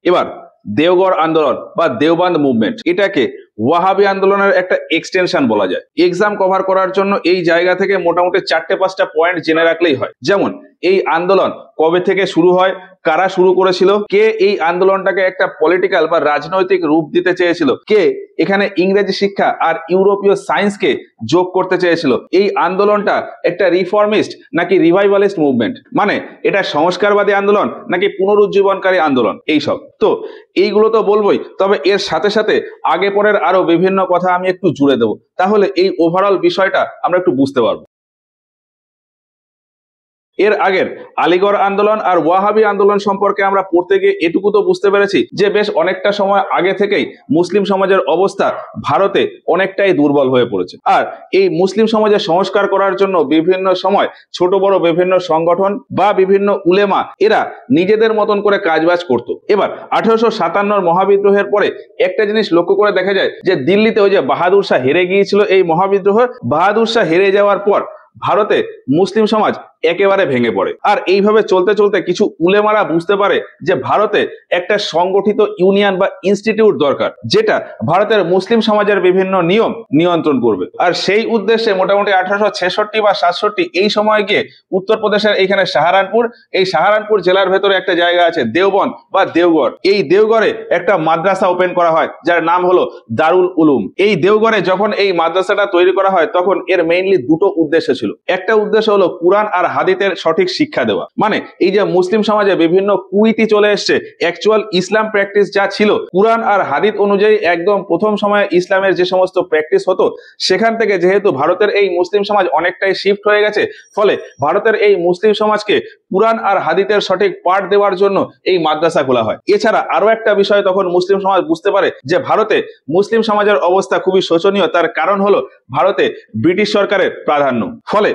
এবার দেওঘর আন্দোলন বা দেওবন্দ মুভমেন্ট, এটাকে ওয়াহাবি আন্দোলনের একটা এক্সটেনশন বলা যায়। এক্সাম কভার করার জন্য এই জায়গা থেকে মোটামুটি 4-5টা পয়েন্ট জেনে রাখলেই হয়। যেমন এই আন্দোলন কবে থেকে শুরু হয়, কারা শুরু করেছিল, কে এই আন্দোলনটাকে একটা পলিটিক্যাল বা রাজনৈতিক রূপ দিতে চেয়েছিল, কে এখানে ইংরেজি শিক্ষা আর ইউরোপীয় সায়েন্সকে যোগ করতে চেয়েছিল, এই আন্দোলনটা একটা রিফর্মিস্ট নাকি রিভাইভালিস্ট মুভমেন্ট, মানে এটা সংস্কারবাদী আন্দোলন নাকি পুনরুজ্জীবনকারী আন্দোলন, এইসব। তো এইগুলো তো বলবোই, তবে এর সাথে সাথে আগে পরের আরো বিভিন্ন কথা আমি একটু জুড়ে দেবো, তাহলে এই ওভারঅল বিষয়টা আমরা একটু বুঝতে পারবো। এর আগের আলিগড় আন্দোলন আর ওয়াহাবি আন্দোলন সম্পর্কে আমরা পড়তে গিয়ে এটুকু তো বুঝতে পেরেছি যে বেশ অনেকটা সময় আগে থেকেই মুসলিম সমাজের অবস্থা ভারতে অনেকটাই দুর্বল হয়ে পড়েছে। আর এই মুসলিম সমাজের সংস্কার করার জন্য বিভিন্ন সময় ছোট বড় বিভিন্ন সংগঠন বা বিভিন্ন উলেমা এরা নিজেদের মতন করে কাজবাজ করত। এবার 1857 মহাবিদ্রোহের পরে একটা জিনিস লক্ষ্য করে দেখা যায় যে দিল্লিতে ওই যে বাহাদুর শাহ হেরে গিয়েছিল, এই মহাবিদ্রোহ বাহাদুর শাহ হেরে যাওয়ার পর ভারতে মুসলিম সমাজ একেবারে ভেঙে পড়ে। আর এইভাবে চলতে চলতে কিছু উলেমারা বুঝতে পারে যে ভারতে একটা সংগঠিত ইউনিয়ন বা ইনস্টিটিউট দরকার, যেটা ভারতের মুসলিম সমাজের বিভিন্ন নিয়ম নিয়ন্ত্রণ করবে। আর সেই উদ্দেশ্যে মোটামুটি 1866 বা 67 এই সময় গিয়ে উত্তরপ্রদেশের এইখানে সাহারানপুর, এই সাহারানপুর জেলার ভেতরে একটা জায়গা আছে দেওবন্দ বা দেওঘর, এই দেওঘরে একটা মাদ্রাসা ওপেন করা হয় যার নাম হলো দারুল উলুম। এই দেওঘরে যখন এই মাদ্রাসাটা তৈরি করা হয় তখন এর মেইনলি দুটো উদ্দেশ্য ছিল। একটা উদ্দেশ্য হলো কুরআন আর হাদিসের সঠিক শিক্ষা দেওয়া, মানে এই যে মুসলিম সমাজে বিভিন্ন কুরীতি চলে এসছে, অ্যাকচুয়াল ইসলাম প্র্যাকটিস যা ছিল কুরআন আর হাদিস অনুযায়ী একদম প্রথম সময়ে ইসলামের যে সমস্ত প্র্যাকটিস হতো, সেখান থেকে যেহেতু ভারতের এই মুসলিম সমাজ অনেকটাই শিফট হয়ে গেছে, ফলে ভারতের এই মুসলিম সমাজকে কুরআন আর হাদিসের সঠিক পাঠ দেওয়ার জন্য এই মাদ্রাসা খোলা হয়। এছাড়া আরো একটা বিষয় তখন মুসলিম সমাজ বুঝতে পারে যে ভারতে মুসলিম সমাজের অবস্থা খুবই শোচনীয়, তার কারণ হলো ভারতে ব্রিটিশ সরকারের প্রাধান্য। ফলে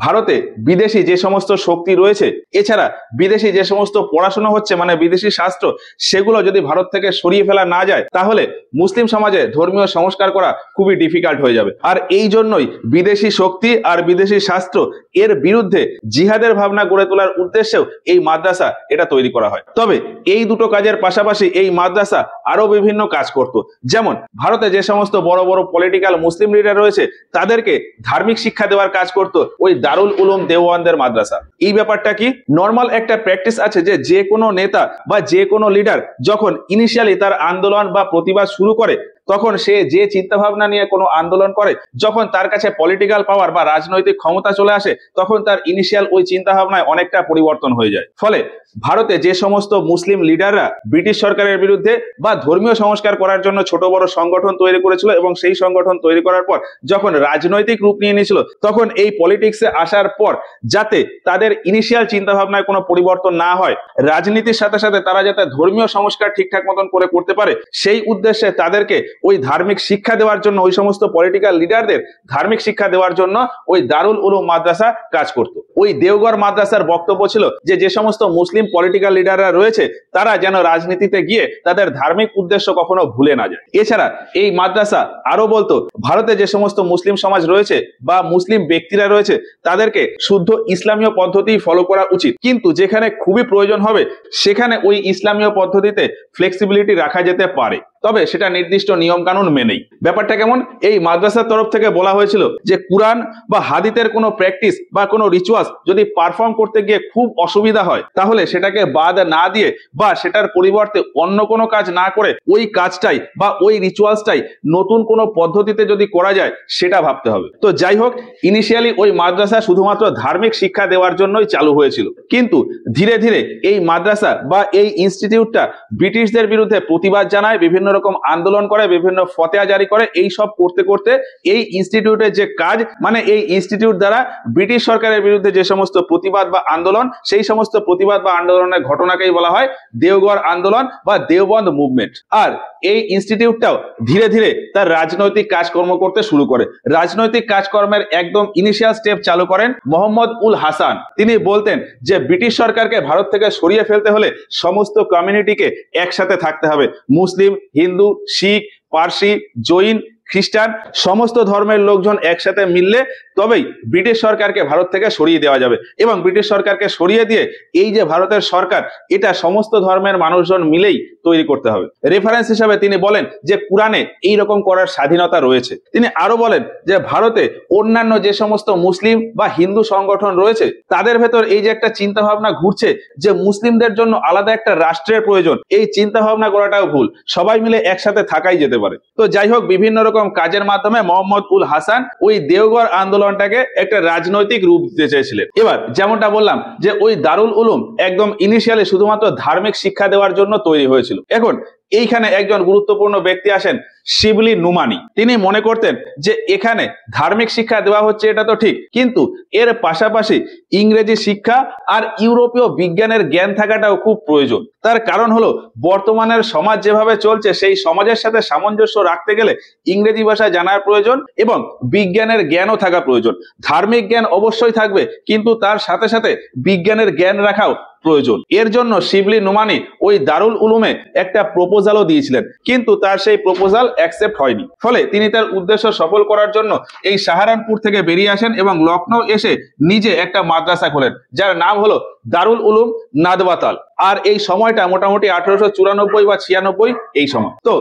ভারতে বিদেশি যে সমস্ত শক্তি রয়েছে, এছাড়া বিদেশি যে সমস্ত পড়াশোনা হচ্ছে মানে বিদেশি শাস্ত্র, সেগুলো যদি ভারত থেকে সরিয়ে ফেলা না যায় তাহলে মুসলিম সমাজে ধর্মীয় সংস্কার করা খুবই ডিফিকাল্ট হয়ে যাবে। আর এই জন্যই বিদেশি শক্তি আর বিদেশি শাস্ত্র এর বিরুদ্ধে জিহাদের ভাবনা গড়ে তোলার উদ্দেশ্যেও এই মাদ্রাসা এটা তৈরি করা হয়। তবে এই দুটো কাজের পাশাপাশি এই মাদ্রাসা আরো বিভিন্ন কাজ করত। যেমন ভারতে যে সমস্ত বড় বড় পলিটিক্যাল মুসলিম লিডার রয়েছে তাদেরকে ধার্মিক শিক্ষা দেওয়ার কাজ করত ওই দারুল উলুম দেওবন্দের মাদ্রাসা। এই ব্যাপারটা কি, নর্মাল একটা প্র্যাকটিস আছে যে কোনো নেতা বা যে কোনো লিডার যখন ইনিশিয়ালি তার আন্দোলন বা প্রতিবাদ শুরু করে তখন সে যে চিন্তা ভাবনা নিয়ে কোনো আন্দোলন করে, যখন তার কাছে পলিটিক্যাল পাওয়ার বা রাজনৈতিক ক্ষমতা চলে আসে তখন তার ইনিশিয়াল ওই চিন্তা ভাবনায় অনেকটা পরিবর্তন হয়ে যায়। ফলে ভারতে যে সমস্ত মুসলিম লিডাররা ব্রিটিশ সরকারের বিরুদ্ধে বা ধর্মীয় সংস্কার করার জন্য ছোট বড় সংগঠন তৈরি করেছিল এবং সেই সংগঠন তৈরি করার পর যখন রাজনৈতিক রূপ নিয়ে নিয়েছিল, তখন এই পলিটিক্সে আসার পর যাতে তাদের ইনিশিয়াল চিন্তা ভাবনায় কোনো পরিবর্তন না হয়, রাজনীতির সাথে সাথে তারা যাতে ধর্মীয় সংস্কার ঠিকঠাক মতন করে করতে পারে, সেই উদ্দেশ্যে তাদেরকে ওই ধার্মিক শিক্ষা দেওয়ার জন্য, ওই সমস্ত পলিটিক্যাল লিডারদের ধার্মিক শিক্ষা দেওয়ার জন্য ওই দারুল উলুম মাদ্রাসা কাজ করত। ওই দেওঘর মাদ্রাসার বক্তব্য ছিল যে সমস্ত মুসলিম পলিটিক্যাল লিডাররা রয়েছে তারা যেন রাজনীতিতে গিয়ে তাদের ধার্মিক উদ্দেশ্য কখনো ভুলে না যায়। এছাড়া এই মাদ্রাসা আরো বলতো ভারতে যে সমস্ত মুসলিম সমাজ রয়েছে বা মুসলিম ব্যক্তিরা রয়েছে তাদেরকে শুদ্ধ ইসলামীয় পদ্ধতি ফলো করা উচিত, কিন্তু যেখানে খুবই প্রয়োজন হবে সেখানে ওই ইসলামীয় পদ্ধতিতে ফ্লেক্সিবিলিটি রাখা যেতে পারে, তবে সেটা নির্দিষ্ট নিয়ম কানুন মেনেই। ব্যাপারটা কেমন, এই মাদ্রাসার তরফ থেকে বলা হয়েছিল যে কুরআন বা হাদিসের কোনো প্র্যাকটিস বা কোনো রিচুয়ালস যদি পারফর্ম করতে গিয়ে খুব অসুবিধা হয় তাহলে সেটাকে বাদ না দিয়ে বা সেটার পরিবর্তে অন্য কোনো কাজ না করে ওই কাজটাই বা ওই রিচুয়ালসটাই নতুন কোনো পদ্ধতিতে যদি করা যায় সেটা ভাবতে হবে। তো যাই হোক, ইনিশিয়ালি ওই মাদ্রাসা শুধুমাত্র ধার্মিক শিক্ষা দেওয়ার জন্যই চালু হয়েছিল, কিন্তু ধীরে ধীরে এই মাদ্রাসা বা এই ইনস্টিটিউটটা ব্রিটিশদের বিরুদ্ধে প্রতিবাদ জানায়, বিভিন্ন রকম আন্দোলন করে, বিভিন্ন ফতোয়া জারি করে। এই সব করতে করতে এই ইনস্টিটিউটের যে কাজ, মানে এই ইনস্টিটিউট দ্বারা ব্রিটিশ সরকারের বিরুদ্ধে যে সমস্ত প্রতিবাদ বা আন্দোলন, সেই সমস্ত প্রতিবাদ বা আন্দোলনের ঘটনাকেই বলা হয় দেওঘর আন্দোলন বা দেওবন্দ মুভমেন্ট। আর এই ইনস্টিটিউটটাও ধীরে ধীরে তার রাজনৈতিক কাজকর্ম করতে শুরু করে। রাজনৈতিক কাজকর্মের একদম ইনিশিয়াল স্টেপ চালু করেন মোহাম্মদ উল হাসান। তিনি বলতেন যে ব্রিটিশ সরকারকে ভারত থেকে সরিয়ে ফেলতে হলে সমস্ত কমিউনিটিকে একসাথে থাকতে হবে, মুসলিম, হিন্দু, শিখ, পারসি, জৈন, খ্রিস্টান সমস্ত ধর্মের লোকজন একসাথে মিললে তবেই ব্রিটিশ সরকারকে ভারত থেকে সরিয়ে দেওয়া যাবে। এবং ব্রিটিশ সরকারকে সরিয়ে দিয়ে এই যে ভারতের সরকার, এটা সমস্ত ধর্মের মানুষজন মিলেই তৈরি করতে হবে। রেফারেন্স হিসাবে তিনি বলেন যে কোরআনে এইরকম করার স্বাধীনতা রয়েছে। তিনি আরো বলেন যে ভারতে অন্যান্য যে সমস্ত মুসলিম বা হিন্দু সংগঠন রয়েছে তাদের ভেতর এই যে একটা চিন্তা ভাবনা ঘুরছে যে মুসলিমদের জন্য আলাদা একটা রাষ্ট্রের প্রয়োজন, এই চিন্তা ভাবনা করাটাও ভুল, সবাই মিলে একসাথে থাকাই যেতে পারে। তো যাই হোক, বিভিন্ন রকম কাজের মাধ্যমে মোহাম্মদ উল হাসান ওই দেওঘর আন্দোলনটাকে একটা রাজনৈতিক রূপ দিতে চেয়েছিলেন। এবার যেমনটা বললাম যে ওই দারুল উলুম একদম ইনিশিয়ালি শুধুমাত্র ধার্মিক শিক্ষা দেওয়ার জন্য তৈরি হয়েছিল। এখন এইখানে একজন গুরুত্বপূর্ণ ব্যক্তি আসেন, শিবলি নুমানি। তিনি মনে করতেন যে এখানে ধার্মিক শিক্ষা দেওয়া হচ্ছে, এটা তো ঠিক, কিন্তু এর পাশাপাশি ইংরেজি শিক্ষা আর ইউরোপীয় বিজ্ঞানের জ্ঞান থাকাটাও খুব প্রয়োজন। তার কারণ হলো বর্তমানের সমাজ যেভাবে চলছে সেই সমাজের সাথে সামঞ্জস্য রাখতে গেলে ইংরেজি ভাষা জানার প্রয়োজন এবং বিজ্ঞানের জ্ঞানও থাকা প্রয়োজন। ধার্মিক জ্ঞান অবশ্যই থাকবে, কিন্তু তার সাথে সাথে বিজ্ঞানের জ্ঞান রাখাও প্রয়োজন। এর জন্য শিবলি নুমানি ওই দারুল উলুমে একটা প্রপোজালও দিয়েছিলেন, কিন্তু তার সেই প্রপোজাল অ্যাকসেপ্ট হয়নি। ফলে তিনি তার উদ্দেশ্য সফল করার জন্য এই সাহারানপুর থেকে বেরিয়ে আসেন এবং লখনৌ এসে নিজে একটা মাদ্রাসা খোলেন, যার নাম হলো দারুল উলুম নাদওয়াতাল। আর এই সময়টা মোটামুটি 1894 বা 96 এই সময়। তো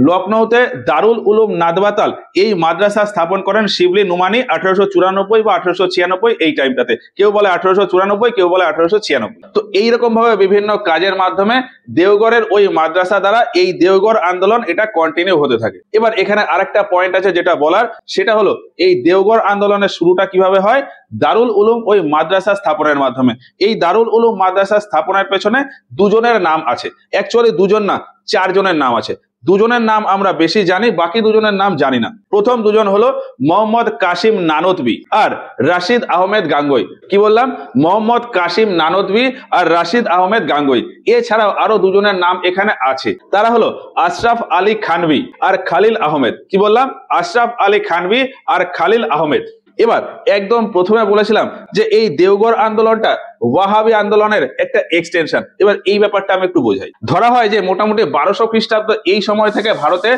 লখনৌতে দারুল উলুম নাদওয়াতাল এই মাদ্রাসা স্থাপন করেন শিবলি নুমানি 1894 বা 1896 এই টাইমটাতে। কেউ বলে 1894, কেউ বলে 1896। তো এইরকম ভাবে বিভিন্ন কাজের মাধ্যমে দেওঘরের ওই মাদ্রাসা দ্বারা এই দেওঘর আন্দোলন এটা কন্টিনিউ হতে থাকে। এবার এখানে আরেকটা পয়েন্ট আছে যেটা বলার, সেটা হলো এই দেওঘর আন্দোলনের শুরুটা কিভাবে হয়। দারুল উলুম ওই মাদ্রাসা স্থাপনের মাধ্যমে। এই দারুল উলুম মাদ্রাসা স্থাপনের পেছনে দুজনের নাম আছে, অ্যাকচুয়ালি দুজন না, চারজনের নাম আছে। দুজনের নাম আমরা বেশি জানি, বাকি দুজনের নাম জানি না। প্রথম দুজন হলো মোহাম্মদ কাসিম নানতবি আর রাশিদ আহমেদ গাঙ্গুই। কি বললাম? মোহাম্মদ কাসিম নানতবি আর রাশিদ আহমেদ গাঙ্গুই। এছাড়াও আরো দুজনের নাম এখানে আছে, তারা হলো আশরাফ আলী খানভি আর খালিল আহমেদ। কি বললাম? আশরাফ আলী খানভি আর খালিল আহমেদ। এবার একদম প্রথমে বলেছিলাম যে এই দেওঘর আন্দোলনটা ওয়াহাবি আন্দোলনের একটা এক্সটেনশন। এবার এই ব্যাপারটা আমি একটু বোঝাই। ধরা হয় যে মোটামুটি 1200 খ্রিস্টাব্দ এই সময় থেকে ভারতে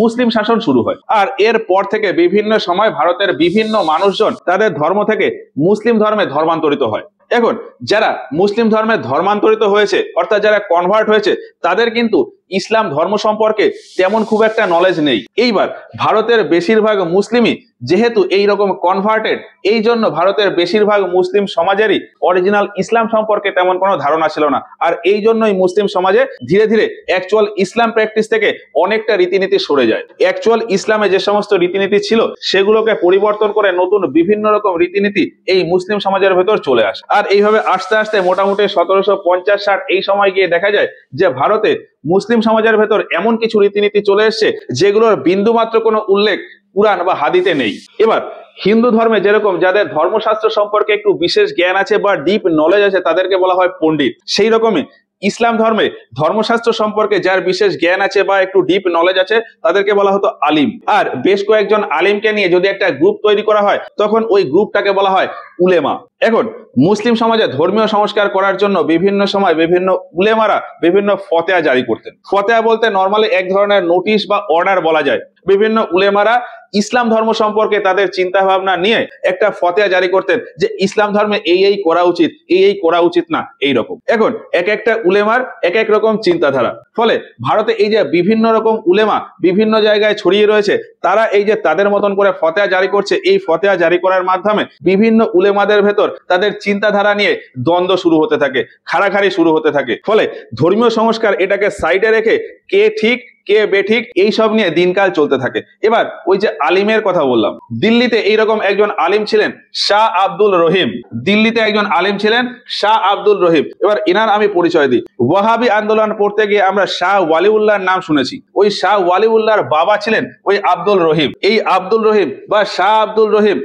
মুসলিম শাসন শুরু হয়, আর এর পর থেকে বিভিন্ন সময় ভারতের বিভিন্ন মানুষজন তাদের ধর্ম থেকে মুসলিম ধর্মে ধর্মান্তরিত হয়। এখন যারা মুসলিম ধর্মে ধর্মান্তরিত হয়েছে, অর্থাৎ যারা কনভার্ট হয়েছে, তাদের কিন্তু ইসলাম ধর্ম সম্পর্কে তেমন খুব একটা নলেজ নেই। এইবার ভারতের বেশিরভাগ মুসলিমই যেহেতু এইরকম কনভার্টেড, এই জন্য ভারতের বেশিরভাগ মুসলিম সমাজেরই অরিজিনাল ইসলাম সম্পর্কে তেমন কোনো ধারণা ছিল না। আর এই জন্যই মুসলিম সমাজে ধীরে ধীরে অ্যাকচুয়াল ইসলাম প্র্যাকটিস থেকে অনেকটা রীতিনীতি সরে যায়। অ্যাকচুয়াল ইসলামে যে সমস্ত রীতিনীতি ছিল সেগুলোকে পরিবর্তন করে নতুন বিভিন্ন রকম রীতিনীতি এই মুসলিম সমাজের ভেতর চলে আসে। আর এইভাবে আস্তে আস্তে মোটামুটি 1750-60 এই সময় গিয়ে দেখা যায় যে ভারতে মুসলিম সমাজের ভেতর এমন কিছু রীতিনীতি চলে এসছে যেগুলোর বিন্দুমাত্র কোনো উল্লেখ কুরআন বা হাদিসে নেই। এবার হিন্দু ধর্মে যেরকম যাদের ধর্মশাস্ত্র সম্পর্কে একটু বিশেষ জ্ঞান আছে বা ডিপ নলেজ আছে তাদেরকে বলা হয় পণ্ডিত, সেই রকমই ইসলাম ধর্মে ধর্মশাস্ত্র সম্পর্কে যার বিশেষ জ্ঞান আছে বা একটু ডিপ নলেজ আছে তাদেরকে বলা হতো আলিম। আর বেশ কয়েকজন আলিমকে নিয়ে যদি একটা গ্রুপ তৈরি করা হয় তখন ওই গ্রুপটাকে বলা হয় উলেমা। এখন মুসলিম সমাজে ধর্মীয় সংস্কার করার জন্য বিভিন্ন সময় বিভিন্ন উলেমারা বিভিন্ন ফতোয়া জারি করতেন। ফতোয়া বলতে নরমালি এক ধরনের নোটিশ বা অর্ডার বলা যায়। বিভিন্ন উলেমারা ইসলাম ধর্ম সম্পর্কে তাদের চিন্তা ভাবনা নিয়ে একটা ফতোয়া জারি করতেন যে ইসলাম ধর্মে এই করা উচিত, এই করা উচিত না, এই রকম। এখন এক একটা উলেমার এক এক রকম চিন্তাধারা। ফলে ভারতে এই যে বিভিন্ন রকম উলেমা বিভিন্ন জায়গায় ছড়িয়ে রয়েছে, তারা এই যে তাদের মতন করে ফতোয়া জারি করছে, এই ফতোয়া জারি করার মাধ্যমে বিভিন্ন উলেমাদের ভেতর তাদের চিন্তাধারা নিয়ে দ্বন্দ্ব শুরু হতে থাকে, খাড়াখাড়ি শুরু হতে থাকে। ফলে ধর্মীয় সংস্কার এটাকে সাইডে রেখে কে ঠিক কে বেঠিক এইসব নিয়ে দিনকাল চলতে থাকে। এবার ওই যে আলিমের কথা বললাম, দিল্লিতে এইরকম একজন আলিম ছিলেন শাহ আব্দুল রহিম। দিল্লিতে একজন আলিম ছিলেন শাহ আব্দুল রহিম। এবার এনার আমি পরিচয় দিই। ওয়াহাবি আন্দোলন পড়তে গিয়ে আমরা শাহ ওয়ালিউল্লাহর নাম শুনেছি। ওই শাহ ওয়ালিউল্লাহর বাবা ছিলেন ওই আব্দুল রহিম। এই আব্দুল রহিম বা শাহ আব্দুল রহিম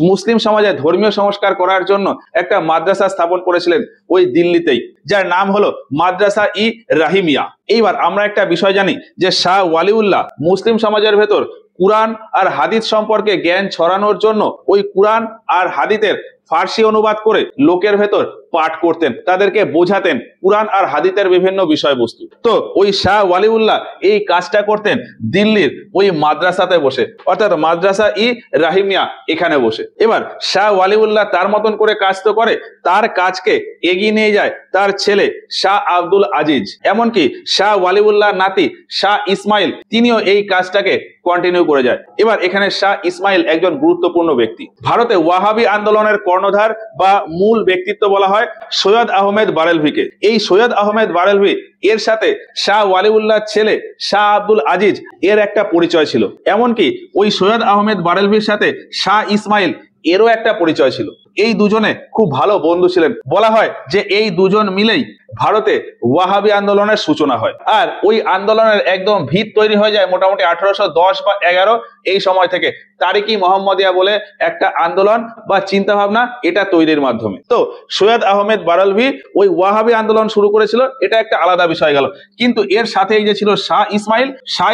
মুসলিম সমাজে ধর্মীয় সংস্কার করার জন্য একটা মাদ্রাসা স্থাপন করেছিলেন ওই দিল্লিতেই, যার নাম হলো মাদ্রাসা ই রাহিমিয়া। এইবার আমরা একটা বিষয় জানি যে শাহ ওয়ালিউল্লাহ মুসলিম সমাজের ভেতর কুরআন আর হাদিস সম্পর্কে জ্ঞান ছড়ানোর জন্য ওই কুরআন আর হাদিসের ফার্সি অনুবাদ করে লোকের ভেতর পাঠ করতেন, তাদেরকে বোঝাতেন কুরআন আর হাদিসের বিভিন্ন বিষয়বস্তু। তো ওই শাহ ওয়ালিউল্লাহ এই কাজটা করতেন দিল্লির ওই মাদ্রাসাতে বসে, অর্থাৎ মাদ্রাসা ই রাহিমিয়া এখানে বসে। এবার শাহ ওয়ালিউল্লাহ তার মতন করে কাজ তো করে, তার কাজকে এগিয়ে নিয়ে যায় তার ছেলে শাহ আব্দুল আজিজ। এমনকি শাহ ওয়ালিউল্লাহ নাতি শাহ ইসমাইল তিনিও এই কাজটাকে কন্টিনিউ করে যায়। এবার এখানে শাহ ইসমাইল একজন গুরুত্বপূর্ণ ব্যক্তি। ভারতে ওয়াহাবি আন্দোলনের কর্ণধার বা মূল ব্যক্তিত্ব বলা হয় সৈয়দ আহমেদ বারেলভিকে। এই সৈয়দ আহমেদ বারেলভি এর সাথে শাহ ওয়ালিউল্লাহ ছেলে শাহ আব্দুল আজিজ এর একটা পরিচয় ছিল। এমনকি ওই সৈয়দ আহমেদ বারেলভির সাথে শাহ ইসমাইল এরও একটা পরিচয় ছিল। এই দুজনে খুব ভালো বন্ধু ছিলেন। বলা হয় যে এই দুজন মিলেই ভারতে ওয়াহাবি আন্দোলনের সূচনা হয়। আর ওই আন্দোলনের একদম ভিত তৈরি হয়ে যায় মোটামুটি 1810 বা 11 এই সময় থেকে। তারিকি মোহাম্মদিয়া বলে একটা আন্দোলন বা চিন্তা ভাবনা এটা তৈরির মাধ্যমে। তো সৈয়দ আহমেদ বারেলভি ওই ওয়াহাবি আন্দোলন শুরু করেছিল, এটা একটা আলাদা বিষয় গেল। কিন্তু এর সাথে এই যে ছিল শাহ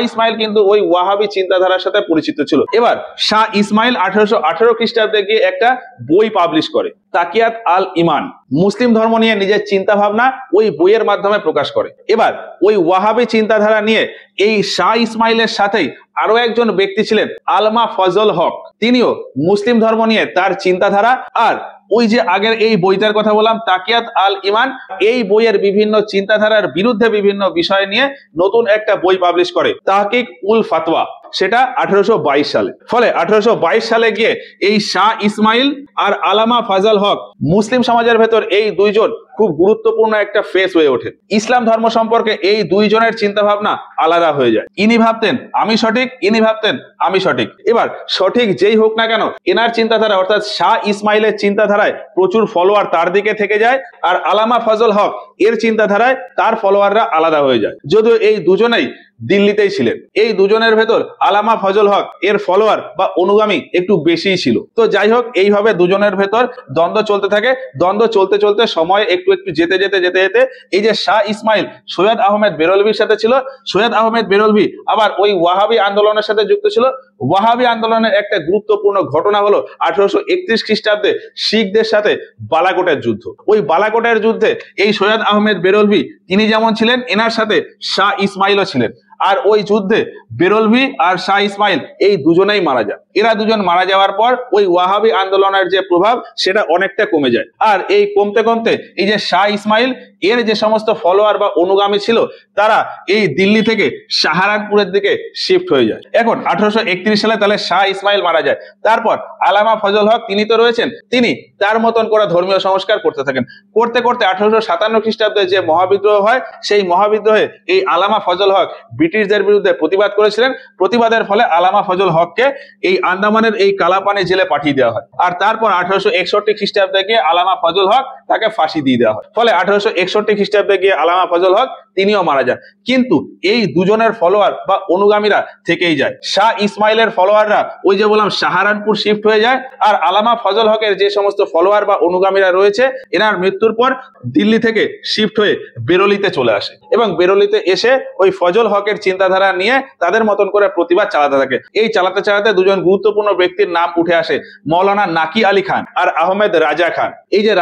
ইসমাইল কিন্তু ওই ওয়াহাবি চিন্তাধারার সাথে পরিচিত ছিল। এবার শাহ ইসমাইল 1818 খ্রিস্টাব্দে গিয়ে একটা বই পাবলিশ করে, তাকিয়াত আল ইমান। মুসলিম ধর্ম নিয়ে নিজের চিন্তা ভাবনা ওই বইয়ের মাধ্যমে প্রকাশ করে। এবার ওই ওয়াহাবি চিন্তাধারা নিয়ে এই শাহ ইসমাইলের সাথেই আরো একজন ব্যক্তি ছিলেন আলমা ফজল হক। তিনিও মুসলিম ধর্ম নিয়ে তার চিন্তাধারা আর ওই যে আগের এই বইটার কথা বললাম তাকিয়াত আল ইমান, এই বইয়ের বিভিন্ন চিন্তাধারার বিরুদ্ধে বিভিন্ন বিষয় নিয়ে নতুন একটা বই পাবলিশ করে, তাহকিক উল ফাতওয়া। সেটা 1822 সালে। ফলে 1822 সালে গিয়ে এই শাহ ইসমাইল আর আলামা ফজল হক মুসলিম সমাজের ভেতর এই দুইজন খুব গুরুত্বপূর্ণ একটা ফেস হয়ে ওঠে। ইসলাম ধর্ম সম্পর্কে এই দুইজনের চিন্তা ভাবনা আলাদা হয়ে যায়। ইনি ভাবতেন আমি সঠিক, ইনি ভাবতেন আমি সঠিক। এবার সঠিক যেই হোক না কেন, এনার চিন্তাধারা অর্থাৎ শাহ ইসমাইলের চিন্তাধারায় প্রচুর ফলোয়ার তার দিকে থেকে যায়, আর আলামা ফজল হক এর চিন্তাধারায় তার ফলোয়াররা আলাদা হয়ে যায়। যদিও এই দুজনেই দিল্লিতেই ছিলেন। এই দুজনের ভেতর আলামা ফজল হক এর ফলোয়ার বা অনুগামী একটু বেশিই ছিল। তো যাই হোক, এইভাবে দুজনের ভেতর দ্বন্দ্ব চলতে থাকে। দ্বন্দ্ব চলতে চলতে সময় একটু যেতে এই যে শাহ ইসমাইল সৈয়দ আহমেদ বেরলভির সাথে ছিল, সৈয়দ আহমেদ বেরলভি আবার ওই ওয়াহাবি আন্দোলনের সাথে যুক্ত ছিল। ওয়াহাবি আন্দোলনের একটা গুরুত্বপূর্ণ ঘটনা হলো 1831 খ্রিস্টাব্দে শিখদের সাথে বালাকোটের যুদ্ধ। ওই বালাকোটের যুদ্ধে এই সৈয়দ আহমেদ বেরলভি তিনি যেমন ছিলেন, এনার সাথে শাহ ইসমাইলও ছিলেন। আর ওই যুদ্ধে বেরলভি আর শাহ ইসমাইল এই দুজনেই মারা যায়। এরা দুজন মারা যাওয়ার পর ওই ওয়াহাবি আন্দোলনের যে প্রভাব সেটা অনেকটা কমে যায়। আর এই কমতে কমতে এই যে শাহ ইসমাইল এর যে সমস্ত ফলোয়ার বা অনুগামী ছিল তারা এই দিল্লি থেকে সাহারানপুরের দিকে শিফট হয়ে যায়। এখন 1831 সালে তাহলে শাহ ইসমাইল মারা যায়। তারপর আলামা ফজল হক তিনি তো রয়েছেন, তিনি তার মতন করে ধর্মীয় সংস্কার করতে থাকেন। করতে করতে 1857 খ্রিস্টাব্দে যে মহাবিদ্রোহ হয়, সেই মহাবিদ্রোহে এই আলামা ফজল হক ব্রিটিশদের বিরুদ্ধে প্রতিবাদ করেছিলেন। প্রতিবাদের ফলে আলামা ফজল হককে এই আন্দামানের এই কালাপানি জেলে পাঠিয়ে দেওয়া হয়। আর তারপর 1861 খ্রিস্টাব্দে গিয়ে আলামা ফজল হক তাকে ফাঁসি দিয়ে দেওয়া হয়। ফলে 1861 খ্রিস্টাব্দে গিয়ে আলামা ফজল হক তিনিও মারা যান। কিন্তু এই দুজনের ফলোয়ার বা অনুগামীরা থেকেই যায়। শাহ ইসমাইলের ফলোয়াররা ওই যে বললাম সাহারানপুর শিফট হয়ে যায়, আর আলামা ফজল হকের যে সমস্ত ফলোয়ার বা অনুগামীরা রয়েছে এনার মৃত্যুর পর দিল্লি থেকে শিফট হয়ে বেরলিতে চলে আসে, এবং বেরলিতে এসে ওই ফজল হকের চিন্তাধারা নিয়ে তাদের মতন করে প্রতিবাদ চালাতে থাকে। এই চালাতে চালাতে দুজন গুরুত্বপূর্ণ ব্যক্তির নাম উঠে আসে, মৌলানা নাকি আলী খান আর আহমেদ রাজা খান। এই যে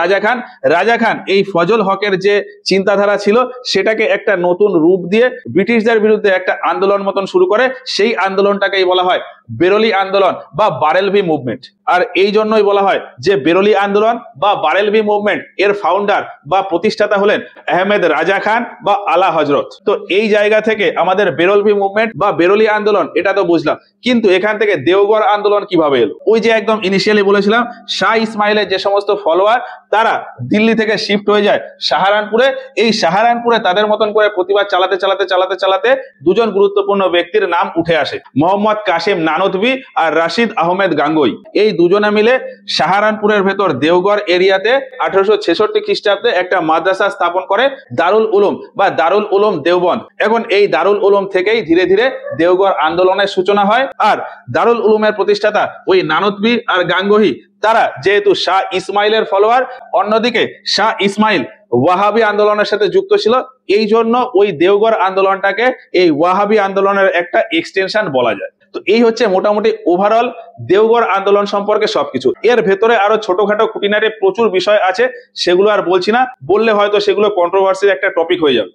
রাজা খান এই ফজল হকের যে চিন্তাধারা ছিল সেটাকে একটা নতুন রূপ দিয়ে ব্রিটিশদের বিরুদ্ধে একটা আন্দোলন মতন শুরু করে। সেই আন্দোলনটাকেই বলা হয় বেরলি আন্দোলন বা বারেলভি মুভমেন্ট। আর এই জন্যই বলা হয় যে বেরলি আন্দোলন বা বারেলভি মুভমেন্ট এর ফাউন্ডার বা প্রতিষ্ঠাতা হলেন আহমেদ রাজা খান বা আলা হজরত। তো এই জায়গা থেকে আমাদের বেরলভি মুভমেন্ট বা বেরলি আন্দোলন এটা তো বুঝলাম, কিন্তু এখান থেকে দেওঘর আন্দোলন কিভাবে এলো? ওই যে একদম ইনিশিয়ালি বলেছিলাম শাহ ইসমাইলের যে সমস্ত ফলোয়ার তারা দিল্লি থেকে শিফট হয়ে যায় সাহারানপুরে। এই সাহারানপুরে তাদের মতন করে প্রতিবাদ চালাতে দুজন গুরুত্বপূর্ণ ব্যক্তির নাম উঠে আসে, মোহাম্মদ কাসিম নানতভি আর রাশিদ আহমেদ গাঙ্গুই। এই দুজনে মিলে সাহারানপুরের ভেতর দেওঘর এরিয়াতে 1866 খ্রিস্টাব্দে একটা মাদ্রাসা স্থাপন করে, দারুল উলুম বা দারুল উলুম দেওবন্দ। এখন এই দারুল উলুম থেকেই ধীরে ধীরে দেওঘর আন্দোলনের সূচনা হয়। আর দারুল উলুমের প্রতিষ্ঠাতা ওই নানতভি আর গাঙ্গুহি তারা যেহেতু শাহ ইসমাইলের ফলোয়ার, অন্যদিকে শাহ ইসমাইল ওয়াহাবি আন্দোলনের সাথে যুক্ত ছিল, এই জন্য ওই দেওঘর আন্দোলনটাকে এই ওয়াহাবি আন্দোলনের একটা এক্সটেনশন বলা যায়। তো এই হচ্ছে মোটামুটি ওভারঅল দেওঘর আন্দোলন সম্পর্কে সবকিছু। এর ভেতরে আরো ছোটখাটো খুঁটিনাটি প্রচুর বিষয় আছে, সেগুলো আর বলছি না, বললে হয়তো সেগুলো কন্ট্রোভার্সির একটা টপিক হয়ে যাবে।